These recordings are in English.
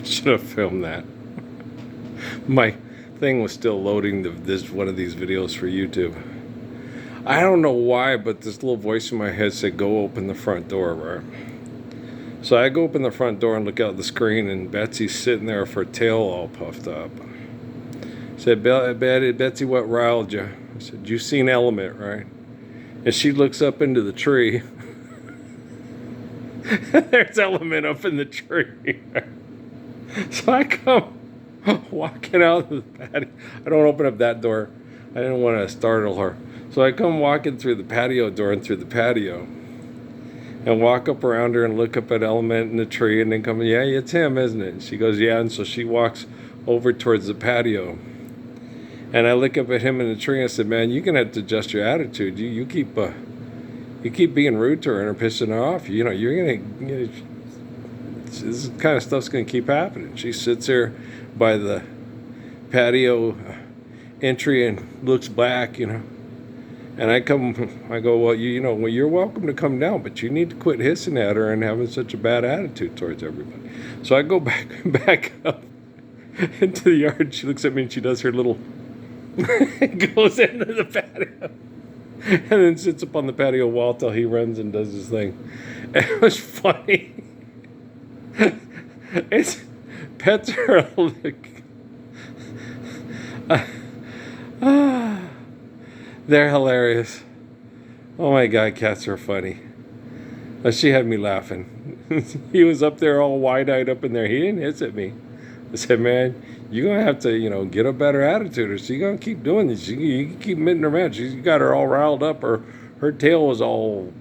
Should have filmed that. My thing was still loading this one of these videos for YouTube. I don't know why, but this little voice in my head said, "Go open the front door," right? So I go open the front door and look out the screen, and Betsy's sitting there with her tail all puffed up. I said, Betsy, what riled you? I said, "You seen Element, right?" And she looks up into the tree. There's Element up in the tree. So I come walking out of the patio. I don't open up that door. I didn't want to startle her. So I come walking through the patio door and through the patio and walk up around her and look up at Element in the tree and then come, "Yeah, it's him, isn't it?" And she goes, "Yeah." And so she walks over towards the patio. And I look up at him in the tree and I said, "Man, you're going to have to adjust your attitude. You keep being rude to her and pissing her off. You know, you're going to, this kind of stuff's going to keep happening." She sits there by the patio entry and looks back, And I go, "Well, well, you're welcome to come down, but you need to quit hissing at her and having such a bad attitude towards everybody." So I go back up into the yard. She looks at me and she does her little, goes into the patio, and then sits up on the patio wall till he runs and does his thing. And it was funny. Pets are they're hilarious. Oh my God, cats are funny. She had me laughing. He was up there all wide-eyed up in there. He didn't hiss at me. I said, "Man, you're going to have to, get a better attitude or she's going to keep doing this. You keep mitting her mad. She's got her all riled up. Her tail was all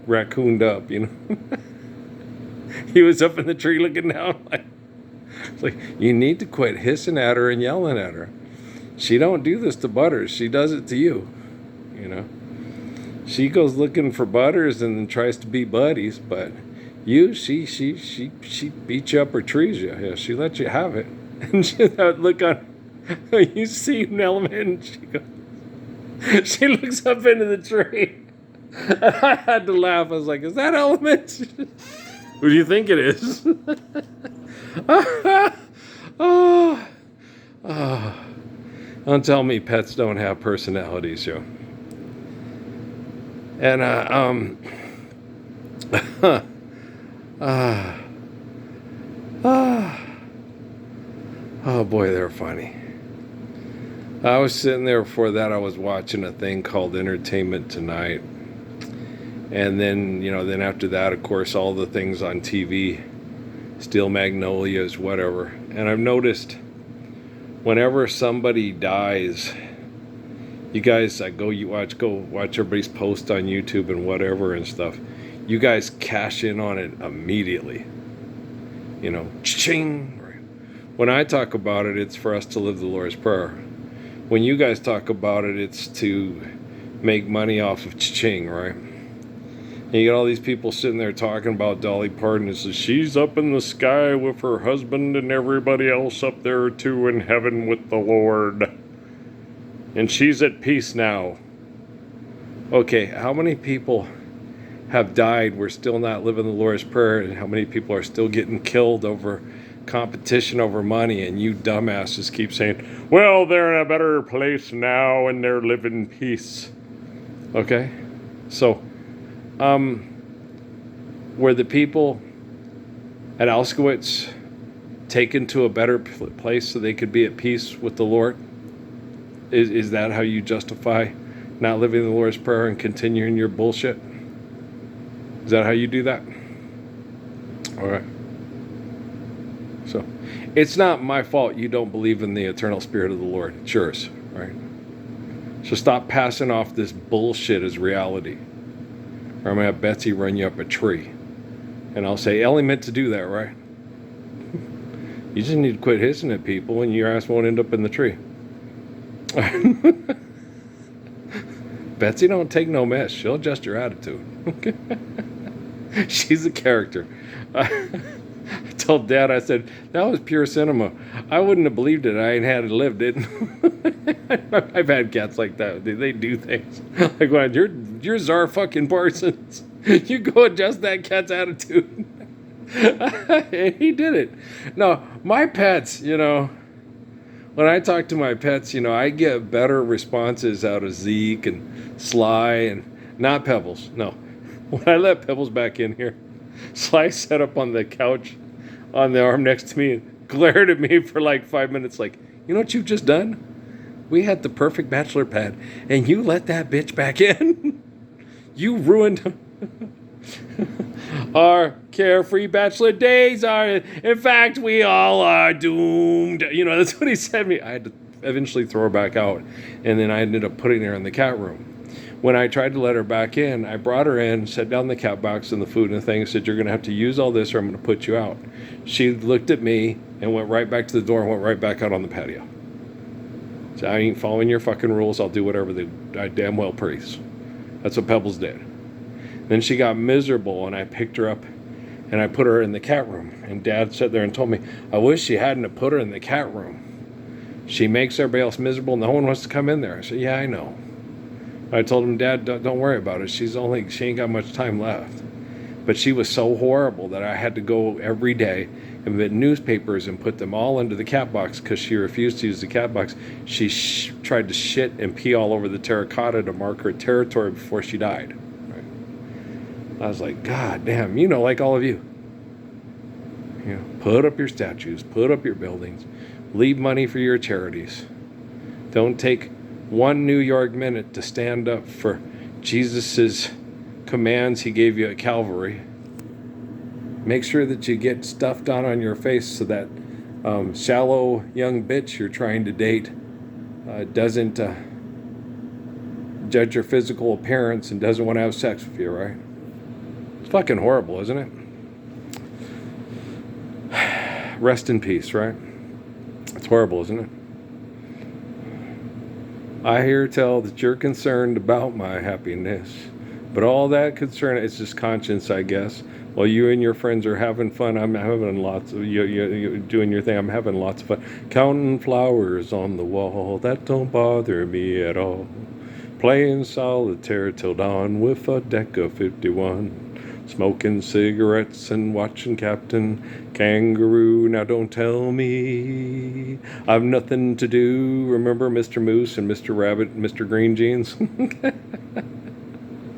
raccooned up, He was up in the tree looking down like, "You need to quit hissing at her and yelling at her. She don't do this to Butters. She does it to you, She goes looking for Butters and then tries to be buddies, but you, she beats you up or trees you. Yeah, she lets you have it." And that look on, you see an Element, and she looks up into the tree. And I had to laugh. I was like, "Is that Element?" "Who do you think it is?" Oh. Don't tell me pets don't have personalities, yo. And oh boy, they're funny. I was sitting there before that. I was watching a thing called Entertainment Tonight, and then then after that, of course, all the things on TV, Steel Magnolias, whatever. And I've noticed whenever somebody dies, you guys go watch everybody's post on YouTube and whatever and stuff. You guys cash in on it immediately. Ching. When I talk about it, it's for us to live the Lord's Prayer. When you guys talk about it, it's to make money off of ching, right? And you got all these people sitting there talking about Dolly Parton. It says she's up in the sky with her husband and everybody else up there too in heaven with the Lord. And she's at peace now. Okay, how many people have died? We're still not living the Lord's Prayer. And how many people are still getting killed over competition over money? And you dumbasses keep saying, "Well, they're in a better place now and they're living peace." Okay? So, were the people at Auschwitz taken to a better place so they could be at peace with the Lord? Is that how you justify not living the Lord's Prayer and continuing your bullshit? Is that how you do that? All right. So, it's not my fault you don't believe in the eternal Spirit of the Lord. It's yours, right? So stop passing off this bullshit as reality. Or I'm going to have Betsy run you up a tree. And I'll say, "Ellie meant to do that, right?" You just need to quit hissing at people and your ass won't end up in the tree. Betsy don't take no mess. She'll adjust your attitude. She's a character. I told Dad, I said, "That was pure cinema. I wouldn't have believed it. I ain't had it lived it." I've had cats like that. They do things. Like, when you're Czar fucking Parsons. You go adjust that cat's attitude. And he did it. No, my pets, when I talk to my pets, I get better responses out of Zeke and Sly and not Pebbles. No. When I let Pebbles back in here, Sly sat up on the couch on the arm next to me and glared at me for like 5 minutes like, you know what you've just done? We had the perfect bachelor pad and you let that bitch back in. You ruined our carefree bachelor days are, in fact, we all are doomed. That's what he said to me. I had to eventually throw her back out, and then I ended up putting her in the cat room. When I tried to let her back in, I brought her in, set down the cat box and the food and the thing, said, you're going to have to use all this or I'm going to put you out. She looked at me and went right back to the door and went right back out on the patio. So I ain't following your fucking rules. I'll do whatever I damn well please. That's what Pebbles did. Then she got miserable, and I picked her up, and I put her in the cat room. And Dad sat there and told me, I wish she hadn't have put her in the cat room. She makes everybody else miserable, and no one wants to come in there. I said, yeah, I know. I told him, Dad, don't worry about it. She ain't got much time left. But she was so horrible that I had to go every day and get newspapers and put them all into the cat box because she refused to use the cat box. She tried to shit and pee all over the terracotta to mark her territory before she died. I was like, God damn, like all of you. Put up your statues, put up your buildings, leave money for your charities. Don't take 1 New York minute to stand up for Jesus's commands he gave you at Calvary. Make sure that you get stuff done on your face so that shallow young bitch you're trying to date doesn't judge your physical appearance and doesn't want to have sex with you, right? It's fucking horrible, isn't it? Rest in peace, right? It's horrible, isn't it? I hear tell that you're concerned about my happiness, but all that concern is just conscience, I guess. While you and your friends are having fun, I'm having lots of you doing your thing. I'm having lots of fun, counting flowers on the wall. That don't bother me at all. Playing solitaire till dawn with a deck of 51. Smoking cigarettes and watching Captain Kangaroo. Now don't tell me I've nothing to do. Remember Mr. Moose and Mr. Rabbit and Mr. Green Jeans?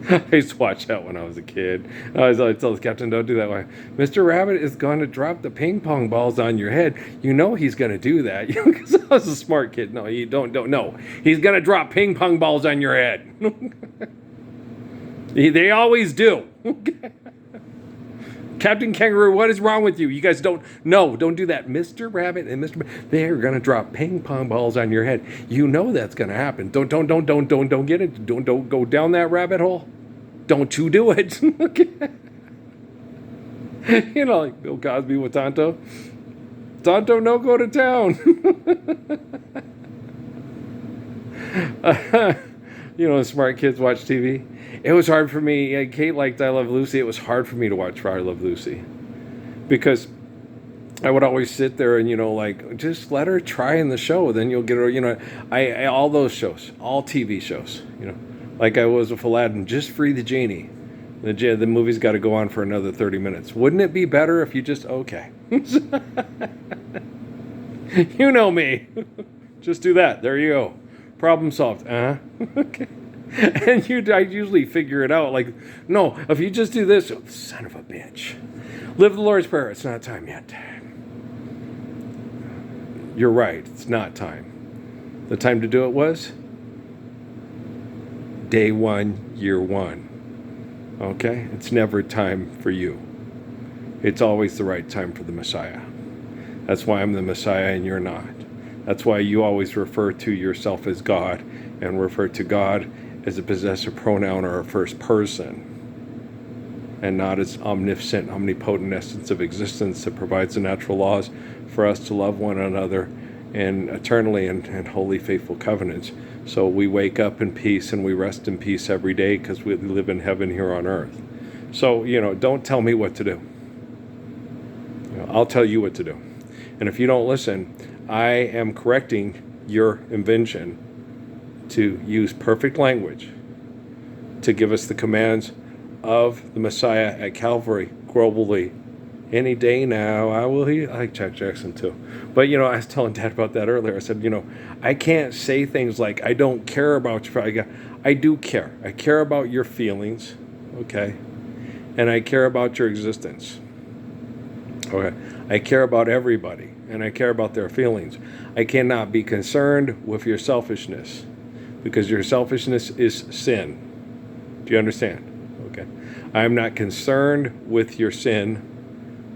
I used to watch that when I was a kid. I was always tell the captain, don't do that way. Mr. Rabbit is going to drop the ping pong balls on your head. You know he's going to do that. Because I was a smart kid. No, you don't. No. He's going to drop ping pong balls on your head. They always do. Captain Kangaroo, what is wrong with you? You guys don't do that. Mr. Rabbit and they're gonna drop ping pong balls on your head. You know that's gonna happen. Don't get it. Don't go down that rabbit hole. Don't you do it. Like Bill Cosby with Tonto. Tonto, no go to town. Smart kids watch TV. It was hard for me. Kate liked I Love Lucy. It was hard for me to watch I Love Lucy because I would always sit there and just let her try in the show. Then you'll get her. I all those shows, all TV shows. Like I was with Aladdin. Just free the genie. The movie's got to go on for another 30 minutes. Wouldn't it be better if you just okay? You know me. Just do that. There you go. Problem solved. Okay. And I usually figure it out. Like, no, if you just do this, son of a bitch. Live the Lord's Prayer. It's not time yet. You're right. It's not time. The time to do it was day 1, year 1. Okay? It's never time for you. It's always the right time for the Messiah. That's why I'm the Messiah and you're not. That's why you always refer to yourself as God and refer to God as a possessive pronoun or a first person, and not as omniscient, omnipotent essence of existence that provides the natural laws for us to love one another and eternally and wholly faithful covenants. So we wake up in peace and we rest in peace every day because we live in heaven here on earth. So, don't tell me what to do. I'll tell you what to do. And if you don't listen, I am correcting your invention to use perfect language to give us the commands of the Messiah at Calvary globally Any day now, I will hear. I like Jack Jackson too. But, I was telling Dad about that earlier. I said, I can't say things like, I don't care about you. I do care. I care about your feelings, okay? And I care about your existence, okay? I care about everybody, and I care about their feelings. I cannot be concerned with your selfishness, because your selfishness is sin. Do you understand? Okay. I am not concerned with your sin.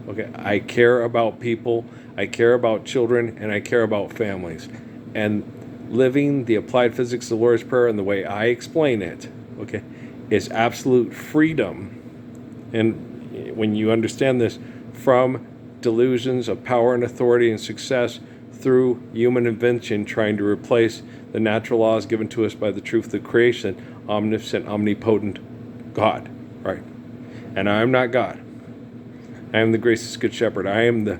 Okay. I care about people. I care about children, and I care about families. And living the applied physics of the Lord's Prayer in the way I explain it, okay, is absolute freedom. And when you understand this, from delusions of power and authority and success through human invention trying to replace the natural laws given to us by the truth of creation, omniscient, omnipotent God, right? And I am not God. I am the gracious good shepherd. I am the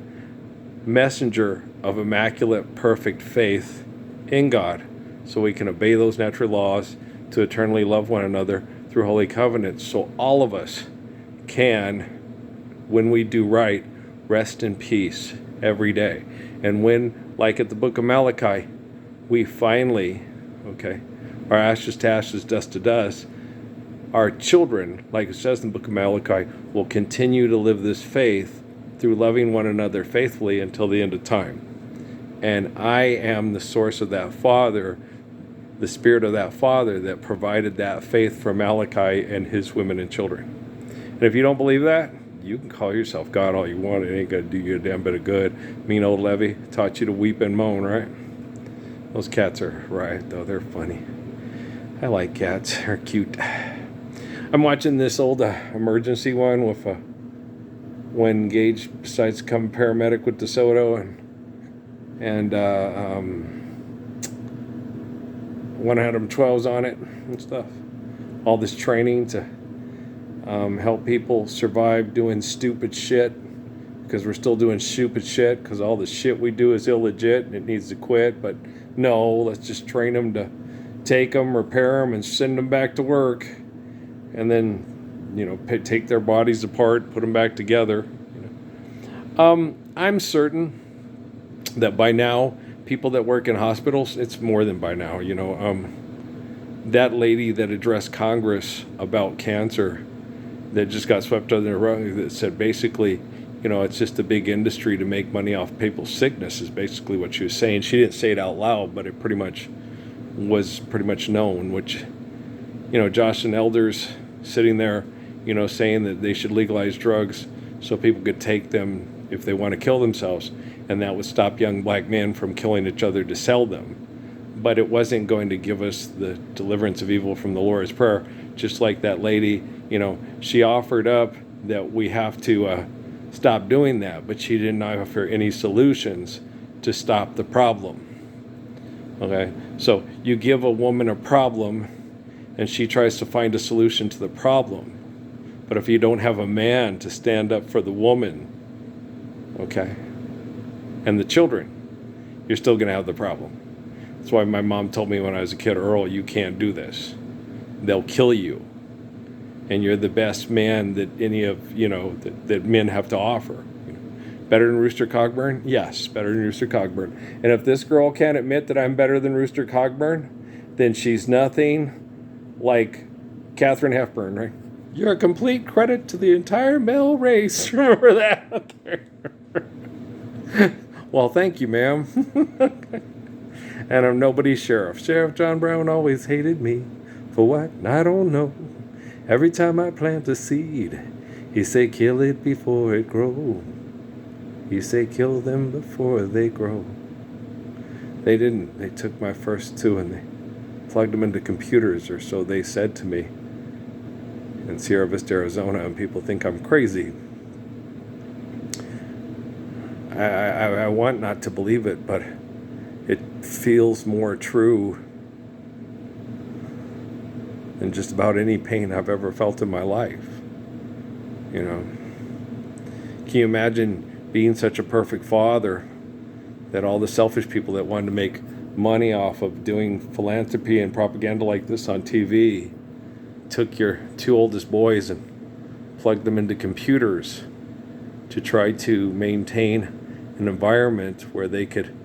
messenger of immaculate, perfect faith in God, so we can obey those natural laws to eternally love one another through holy covenants. So all of us can, when we do right, rest in peace every day. And when, like at the book of Malachi, we finally, okay, are ashes to ashes, dust to dust, our children, like it says in the book of Malachi, will continue to live this faith through loving one another faithfully until the end of time. And I am the source of that Father, the Spirit of that Father that provided that faith for Malachi and his women and children. And if you don't believe that, you can call yourself God all you want. It ain't going to do you a damn bit of good. Mean old Levy taught you to weep and moan, right? Those cats are right, though. They're funny. I like cats. They're cute. I'm watching this old emergency one with when Gage decides to become a paramedic with DeSoto, and one had them 12s on it and stuff. All this training to help people survive doing stupid shit, because we're still doing stupid shit because all the shit we do is illegit and it needs to quit. But no, let's just train them to take them, repair them, and send them back to work, and then take their bodies apart, put them back together. I'm certain that by now, people that work in hospitals, it's more than by now, that lady that addressed Congress about cancer that just got swept under the rug, that said basically, it's just a big industry to make money off people's sickness, is basically what she was saying. She didn't say it out loud, but it pretty much was pretty much known, which, Josh and elders sitting there, saying that they should legalize drugs so people could take them if they want to kill themselves, and that would stop young black men from killing each other to sell them. But it wasn't going to give us the deliverance of evil from the Lord's Prayer. Just like that lady, she offered up that we have to stop doing that, but she didn't offer any solutions to stop the problem. Okay, so you give a woman a problem and she tries to find a solution to the problem. But if you don't have a man to stand up for the woman, okay, and the children, you're still going to have the problem. That's why my mom told me when I was a kid, Earl, you can't do this. They'll kill you. And you're the best man that any of, that men have to offer. Better than Rooster Cogburn? Yes, better than Rooster Cogburn. And if this girl can't admit that I'm better than Rooster Cogburn, then she's nothing like Katharine Hepburn, right? You're a complete credit to the entire male race. Remember that? Okay. Well, thank you, ma'am. And I'm nobody's sheriff. Sheriff John Brown always hated me. For what? I don't know. Every time I plant a seed, he say kill it before it grow. He say kill them before they grow. They didn't. They took my first two and they plugged them into computers, or so they said to me, in Sierra Vista, Arizona, and people think I'm crazy. I want not to believe it, but it feels more true than just about any pain I've ever felt in my life. Can you imagine being such a perfect father that all the selfish people that wanted to make money off of doing philanthropy and propaganda like this on TV took your two oldest boys and plugged them into computers to try to maintain an environment where they could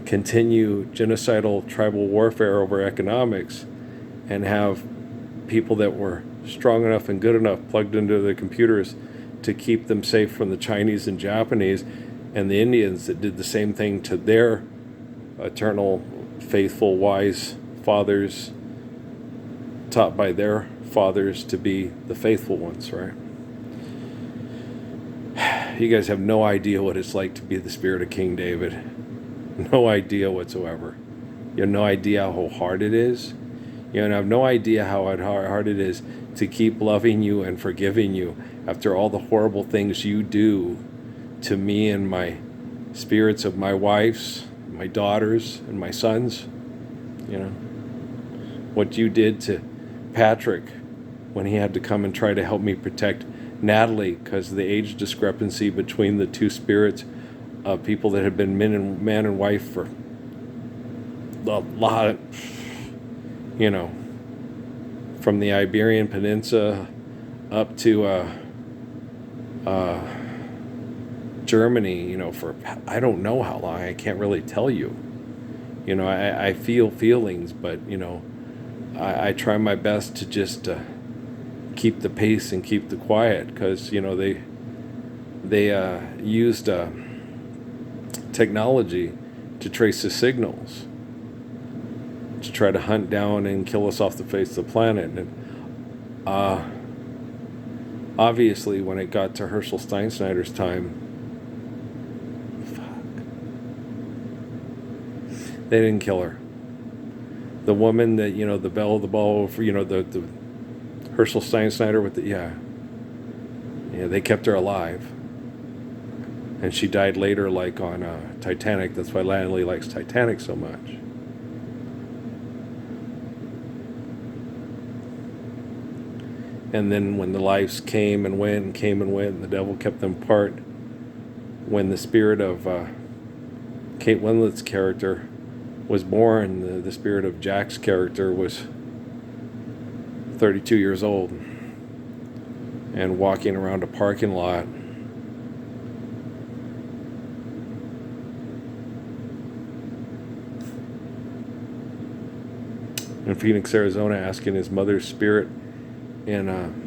continue genocidal tribal warfare over economics and have people that were strong enough and good enough plugged into the computers to keep them safe from the Chinese and Japanese and the Indians that did the same thing to their eternal, faithful, wise fathers taught by their fathers to be the faithful ones, right? You guys have no idea what it's like to be the spirit of King David. No idea whatsoever. You have no idea how hard it is. You have no idea how hard it is to keep loving you and forgiving you after all the horrible things you do to me and my spirits of my wives, my daughters, and my sons. What you did to Patrick when he had to come and try to help me protect Natalie because of the age discrepancy between the two spirits of people that had been man and wife for a lot, from the Iberian Peninsula up to Germany, for I don't know how long. I can't really tell you. I feel feelings, but I try my best to just keep the pace and keep the quiet because they used technology to trace the signals to try to hunt down and kill us off the face of the planet. And obviously when it got to Herschel Steinschneider's time, they didn't kill her. The woman that, the belle of the ball, for the Herschel Steinschneider with they kept her alive. And she died later, like on Titanic. That's why Lanley likes Titanic so much. And then when the lives came and went, and the devil kept them apart, when the spirit of Kate Winslet's character was born, the spirit of Jack's character was 32 years old and walking around a parking lot in Phoenix, Arizona, asking his mother's spirit in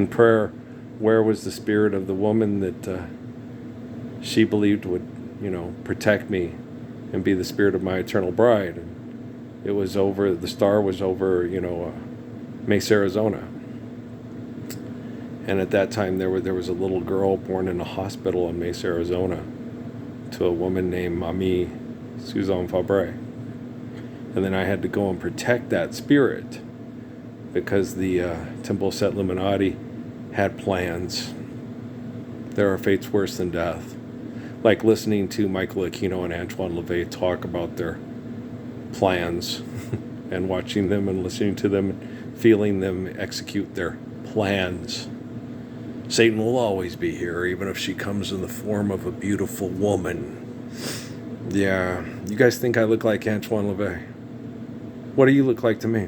prayer, where was the spirit of the woman that she believed would, protect me and be the spirit of my eternal bride. And it was over, the star was over, Mesa, Arizona. And at that time there was a little girl born in a hospital in Mesa, Arizona to a woman named Mamie Suzanne Fabre. And then I had to go and protect that spirit because the Temple Set Illuminati had plans. There are fates worse than death. Like listening to Michael Aquino and Antoine LaVey talk about their plans and watching them and listening to them and feeling them execute their plans. Satan will always be here, even if she comes in the form of a beautiful woman. Yeah, you guys think I look like Antoine LaVey? What do you look like to me?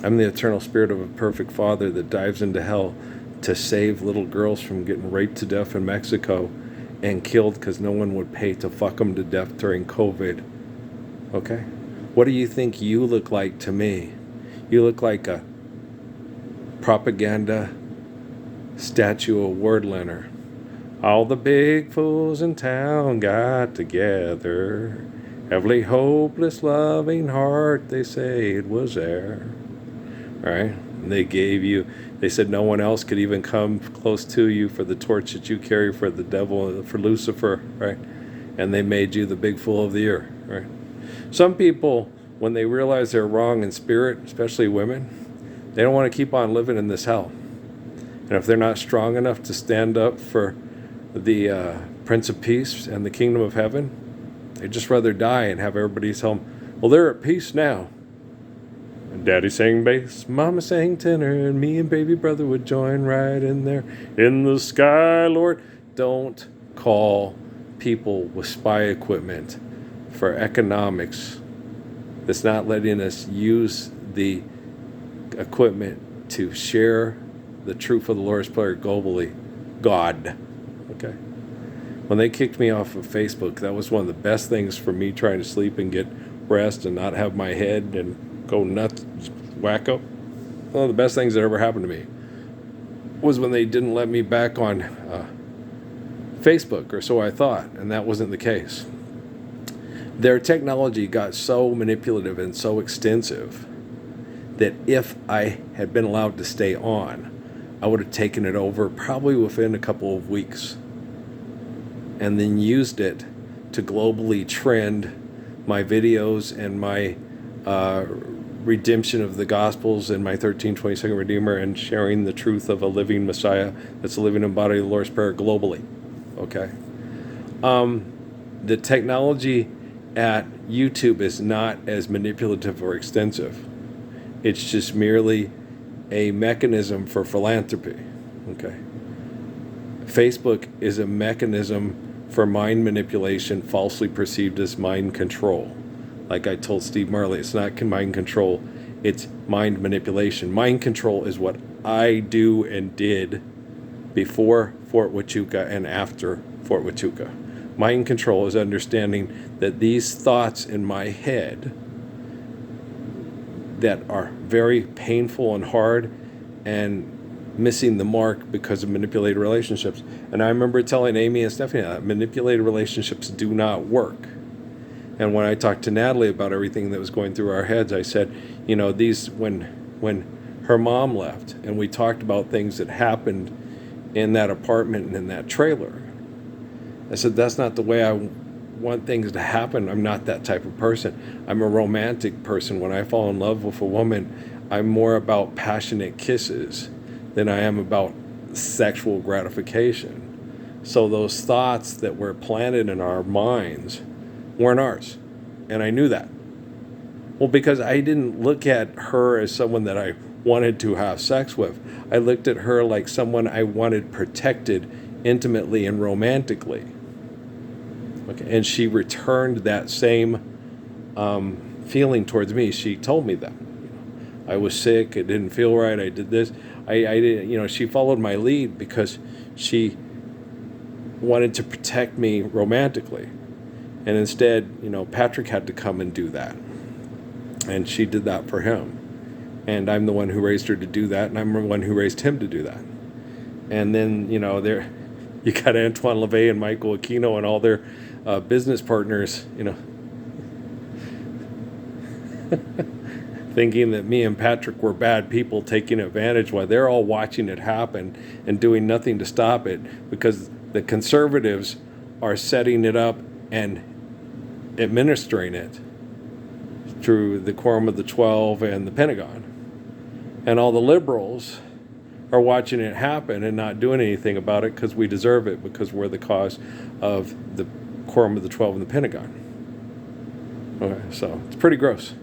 I'm the eternal spirit of a perfect father that dives into hell to save little girls from getting raped to death in Mexico and killed because no one would pay to fuck them to death during COVID. Okay? What do you think you look like to me? You look like a propaganda statue award winner. All the big fools in town got together. Every hopeless, loving heart, they say it was there. Right? And they said no one else could even come close to you for the torch that you carry for the devil, for Lucifer, right? And they made you the big fool of the year, right? Some people, when they realize they're wrong in spirit, especially women, they don't want to keep on living in this hell. And if they're not strong enough to stand up for the Prince of Peace and the kingdom of heaven, they'd just rather die and have everybody tell them, well, they're at peace now. And Daddy sang bass, Mama sang tenor, and me and baby brother would join right in there. In the sky, Lord. Don't call people with spy equipment for economics that's not letting us use the equipment to share the truth of the Lord's Prayer globally. God. Okay. When they kicked me off of Facebook, that was one of the best things for me trying to sleep and get rest and not have my head and go nuts, wacko. One of the best things that ever happened to me was when they didn't let me back on Facebook, or so I thought, and that wasn't the case. Their technology got so manipulative and so extensive that if I had been allowed to stay on, I would have taken it over probably within a couple of weeks and then used it to globally trend my videos and my redemption of the Gospels and my 1322nd Redeemer and sharing the truth of a living Messiah that's a living embodiment of the Lord's Prayer globally. Okay? The technology at YouTube is not as manipulative or extensive. It's just merely a mechanism for philanthropy. Okay? Facebook is a mechanism for mind manipulation, falsely perceived as mind control. Like I told Steve Marley, it's not mind control, it's mind manipulation. Mind control is what I do and did before Fort Huachuca and after Fort Huachuca. Mind control is understanding that these thoughts in my head that are very painful and hard and missing the mark because of manipulated relationships. And I remember telling Amy and Stephanie that manipulated relationships do not work. And when I talked to Natalie about everything that was going through our heads, I said, you know, these, when her mom left and we talked about things that happened in that apartment and in that trailer, I said, that's not the way I want things to happen. I'm not that type of person. I'm a romantic person. When I fall in love with a woman, I'm more about passionate kisses than I am about sexual gratification. So those thoughts that were planted in our minds weren't ours. And I knew that. Well, because I didn't look at her as someone that I wanted to have sex with. I looked at her like someone I wanted protected intimately and romantically. Okay. And she returned that same feeling towards me. She told me that. I was sick. It didn't feel right. I did this. I didn't, she followed my lead because she wanted to protect me romantically. And instead, Patrick had to come and do that. And she did that for him. And I'm the one who raised her to do that. And I'm the one who raised him to do that. And then, there, you got Antoine LaVey and Michael Aquino and all their business partners, thinking that me and Patrick were bad people taking advantage while they're all watching it happen and doing nothing to stop it because the conservatives are setting it up and administering it through the Quorum of the 12 and the Pentagon. And all the liberals are watching it happen and not doing anything about it because we deserve it, because we're the cause of the Quorum of the 12 and the Pentagon. Okay, so it's pretty gross.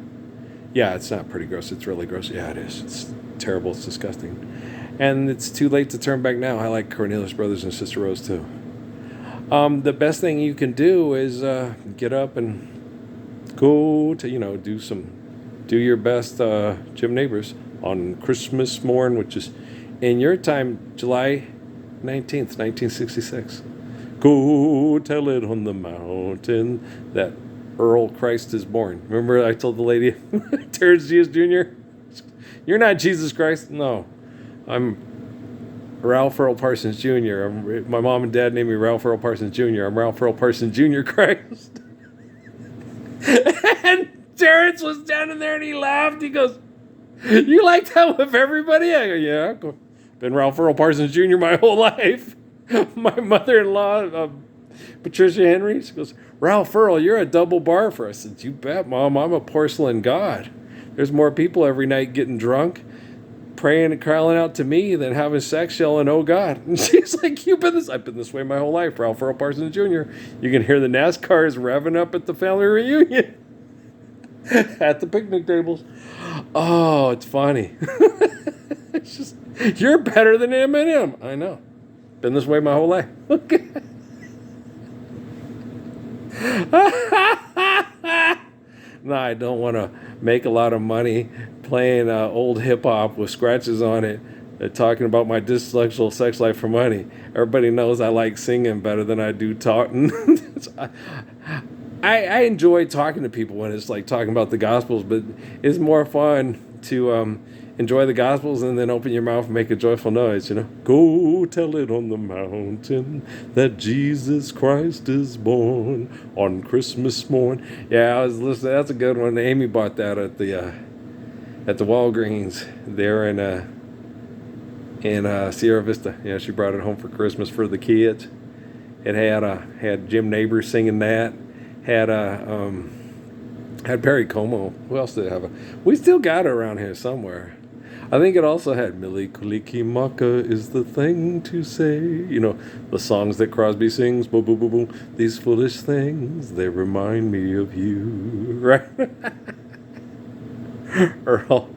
Yeah, it's not pretty gross. It's really gross. Yeah, it is. It's terrible. It's disgusting. And it's too late to turn back now. I like Cornelius Brothers and Sister Rose too. The best thing you can do is get up and go to, do your best, Jim Neighbors, on Christmas morn, which is in your time, July 19th, 1966. Go tell it on the mountain that Earl Christ is born. Remember I told the lady, Terrence Diaz Jr., you're not Jesus Christ. No, I'm Ralph Earl Parsons Jr. My mom and dad named me Ralph Earl Parsons Jr. I'm Ralph Earl Parsons Jr. Christ. And Terrence was down in there and he laughed. He goes, you like that with everybody? I go, yeah, I've been Ralph Earl Parsons Jr. my whole life. My mother-in-law, Patricia Henry, she goes, Ralph Earl, you're a double barfer. I said, you bet, Mom, I'm a porcelain god. There's more people every night getting drunk, praying and crying out to me than having sex yelling, oh God. And she's like, I've been this way my whole life, Ralph Earl Parsons Jr. You can hear the NASCARs revving up at the family reunion. At the picnic tables. Oh, it's funny. It's just, you're better than Eminem. I know. Been this way my whole life. Okay. No, I don't want to make a lot of money playing old hip hop with scratches on it, talking about my dysfunctional sex life for money. Everybody knows I like singing better than I do talking. I enjoy talking to people when it's like talking about the Gospels, but it's more fun to enjoy the Gospels and then open your mouth and make a joyful noise, Go tell it on the mountain that Jesus Christ is born on Christmas morn. Yeah, I was listening. That's a good one. Amy bought that at the Walgreens there in Sierra Vista. Yeah, she brought it home for Christmas for the kids. It had Jim Neighbors singing that. Had Perry Como. Who else did it have? We still got it around here somewhere. I think it also had Mili Kuliki Maka is the thing to say. The songs that Crosby sings. Boom, boom, boom, boom. These foolish things, they remind me of you. Right? Earl.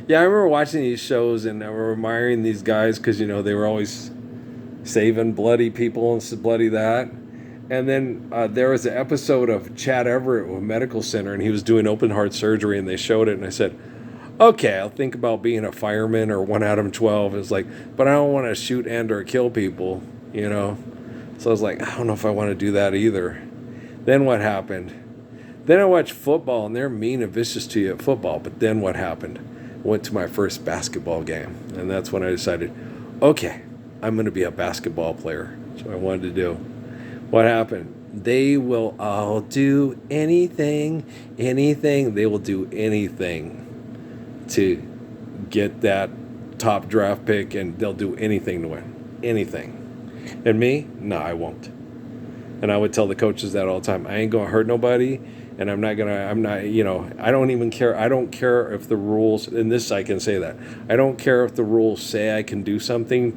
Yeah, I remember watching these shows and I were admiring these guys because, they were always saving bloody people and bloody that. And then there was an episode of Chad Everett with Medical Center, and he was doing open heart surgery, and they showed it, and I said, okay, I'll think about being a fireman or one Adam 12. It's like, but I don't want to shoot and or kill people, So I was like, I don't know if I want to do that either. Then what happened? Then I watched football, and they're mean and vicious to you at football. But then what happened? I went to my first basketball game, and that's when I decided, okay, I'm going to be a basketball player. That's what I wanted to do. What happened? They will all do anything. They will do anything to get that top draft pick, and they'll do anything to win. Anything. And me? No, I won't. And I would tell the coaches that all the time. I ain't going to hurt nobody, and I don't even care. I don't care if the rules, and this I can say that. I don't care if the rules say I can do something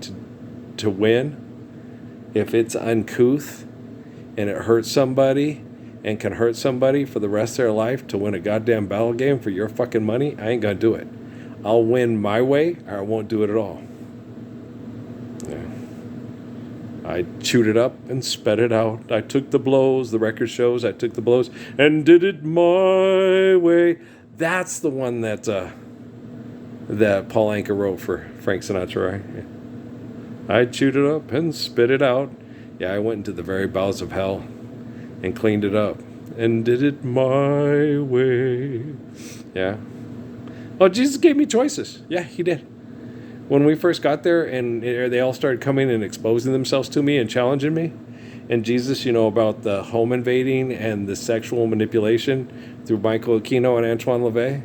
to win. If it's uncouth, and it hurts somebody and can hurt somebody for the rest of their life to win a goddamn battle game for your fucking money, I ain't gonna do it. I'll win my way, or I won't do it at all. Yeah. I chewed it up and spat it out. I took the blows, the record shows, I took the blows and did it my way. That's the one that Paul Anka wrote for Frank Sinatra, right? Yeah. I chewed it up and spit it out. Yeah, I went into the very bowels of hell and cleaned it up and did it my way. Yeah. Oh, Jesus gave me choices. Yeah, he did. When we first got there and they all started coming and exposing themselves to me and challenging me, and Jesus, about the home invading and the sexual manipulation through Michael Aquino and Antoine LaVey,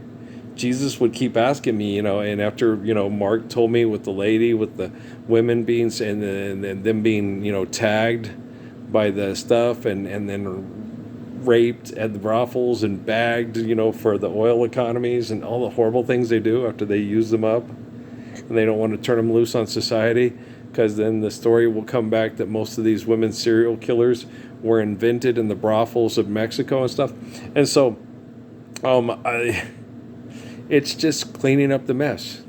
Jesus would keep asking me, and after, Mark told me with the lady, with the women being, and them being, tagged by the stuff and then raped at the brothels and bagged, for the oil economies and all the horrible things they do after they use them up. And they don't want to turn them loose on society, because then the story will come back that most of these women serial killers were invented in the brothels of Mexico and stuff. And so, it's just cleaning up the mess.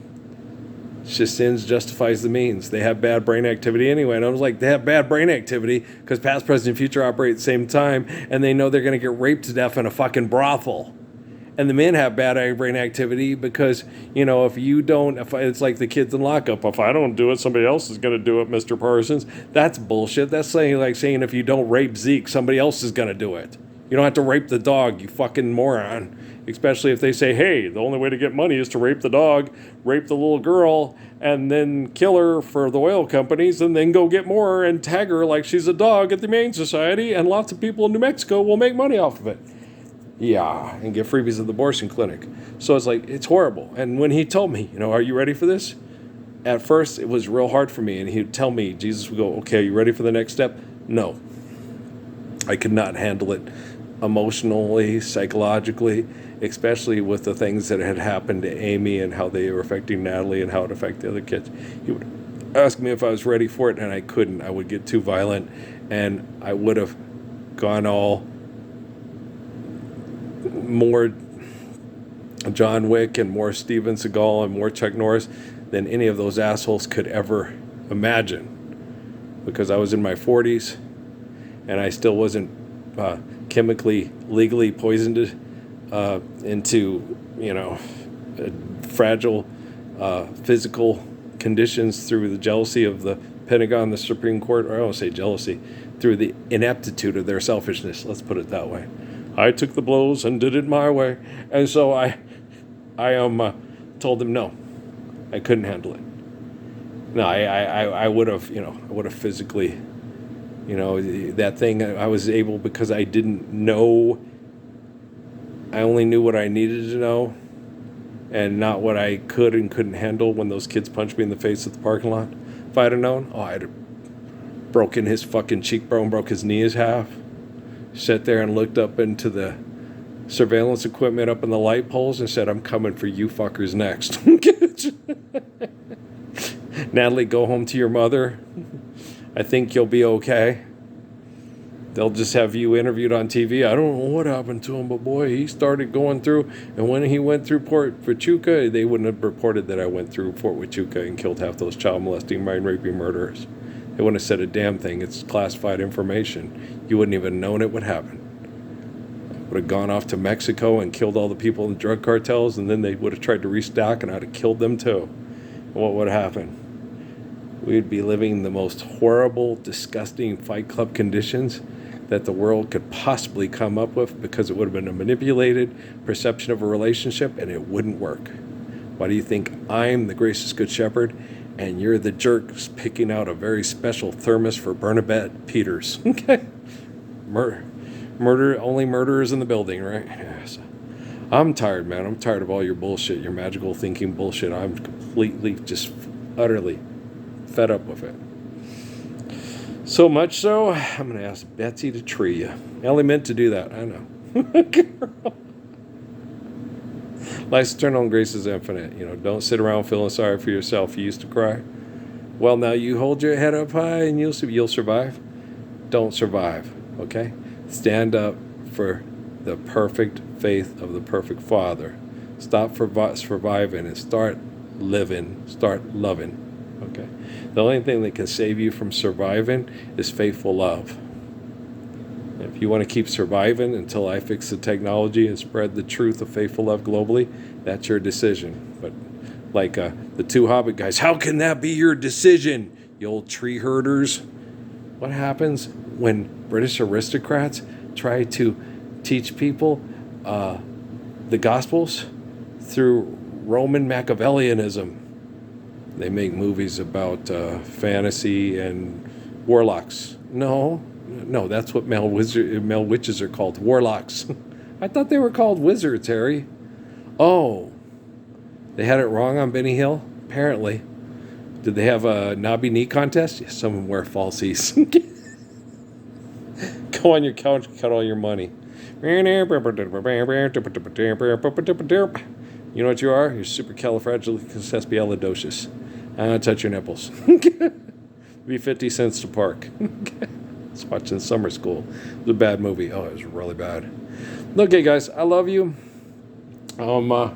It's just sins justifies the means. They have bad brain activity anyway. And I was like, they have bad brain activity because past, present, and future operate at the same time, and they know they're going to get raped to death in a fucking brothel. And the men have bad brain activity because, if you don't, it's like the kids in lockup. If I don't do it, somebody else is going to do it, Mr. Parsons. That's bullshit. That's saying if you don't rape Zeke, somebody else is going to do it. You don't have to rape the dog, you fucking moron. Especially if they say, hey, the only way to get money is to rape the dog, rape the little girl, and then kill her for the oil companies, and then go get more and tag her like she's a dog at the Humane Society, and lots of people in New Mexico will make money off of it. Yeah, and get freebies at the abortion clinic. So it's like, it's horrible. And when he told me, are you ready for this? At first, it was real hard for me, and he'd tell me, Jesus would go, okay, are you ready for the next step? No. I could not handle it emotionally, psychologically, especially with the things that had happened to Amy and how they were affecting Natalie and how it affected the other kids. He would ask me if I was ready for it, and I couldn't. I would get too violent, and I would have gone all more John Wick and more Steven Seagal and more Chuck Norris than any of those assholes could ever imagine, because I was in my 40s and I still wasn't legally poisoned into, fragile physical conditions through the jealousy of the Pentagon, the Supreme Court, or I won't say jealousy, through the ineptitude of their selfishness. Let's put it that way. I took the blows and did it my way, and so I told them no, I couldn't handle it. No, I would have, I would have physically, that thing. I was able because I didn't know. I only knew what I needed to know, and not what I could and couldn't handle when those kids punched me in the face at the parking lot. If I'd have known, I'd have broken his fucking cheekbone, broke his knee in half, sat there and looked up into the surveillance equipment up in the light poles and said, I'm coming for you fuckers next. Natalie, go home to your mother. I think you'll be okay. They'll just have you interviewed on TV. I don't know what happened to him, but boy, he started going through. And when he went through Fort Huachuca, they wouldn't have reported that I went through Fort Huachuca and killed half those child molesting, mind raping murderers. They wouldn't have said a damn thing. It's classified information. You wouldn't even known it would happen. Would have gone off to Mexico and killed all the people in the drug cartels, and then they would have tried to restock, and I'd have killed them too. And what would happen? We'd be living the most horrible, disgusting Fight Club conditions that the world could possibly come up with, because it would have been a manipulated perception of a relationship, and it wouldn't work. Why do you think I'm the gracious good shepherd and you're the jerks picking out a very special thermos for Bernadette Peters? Okay. Murder, only murderers in the building, right? Yes. I'm tired, man. I'm tired of all your bullshit, your magical thinking bullshit. I'm completely, just utterly fed up with it. So much so, I'm going to ask Betsy to tree you. I only meant to do that, I know. Life's eternal and grace is infinite. Don't sit around feeling sorry for yourself. You used to cry. Well, now you hold your head up high and you'll survive. Don't survive, okay? Stand up for the perfect faith of the perfect Father. Stop surviving and start living. Start loving, okay? The only thing that can save you from surviving is faithful love. If you want to keep surviving until I fix the technology and spread the truth of faithful love globally, that's your decision. But like the two Hobbit guys, how can that be your decision, you old tree herders? What happens when British aristocrats try to teach people the Gospels through Roman Machiavellianism? They make movies about fantasy and warlocks. No, that's what male witches are called, warlocks. I thought they were called wizards, Harry. Oh, they had it wrong on Benny Hill? Apparently. Did they have a knobby knee contest? Yes, some of them wear falsies. Go on your couch and cut all your money. You know what you are? You're supercalifragilisticexpialidocious. I'm going to touch your nipples. Be 50 cents to park. I was watching Summer School. It was a bad movie. Oh, it was really bad. Okay, guys, I love you. I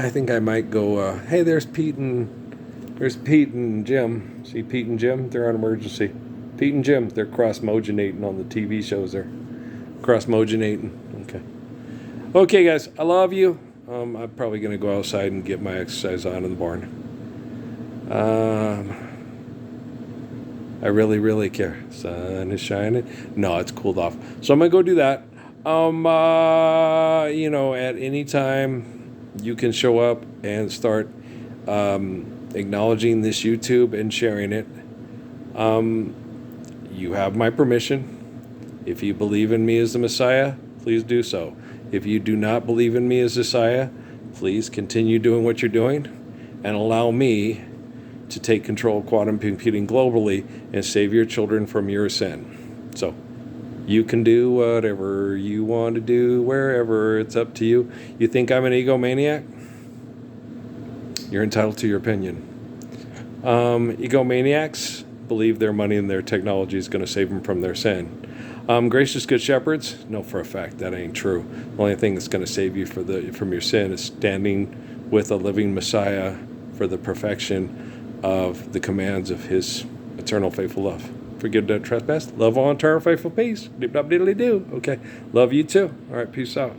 think I might go, hey, there's Pete and Jim. See Pete and Jim? They're on emergency. Pete and Jim, they're cross-moginating on the TV shows there. Cross-moginating. Okay, guys, I love you. I'm probably going to go outside and get my exercise on in the barn. I really, really care. Sun is shining. No, it's cooled off. So I'm going to go do that. At any time you can show up and start acknowledging this YouTube and sharing it. You have my permission. If you believe in me as the Messiah, please do so. If you do not believe in me as Messiah, please continue doing what you're doing and allow me to take control of quantum computing globally and save your children from your sin. So you can do whatever you want to do, wherever. It's up to you. You think I'm an egomaniac? You're entitled to your opinion. Egomaniacs believe their money and their technology is going to save them from their sin. Gracious good shepherds, no, for a fact that ain't true. The only thing that's going to save you from your sin is standing with a living Messiah for the perfection of the commands of his eternal faithful love. Forgive that trespass, love all eternal faithful peace. Doop-dop diddly-doo. Okay, love you too. All right, peace out.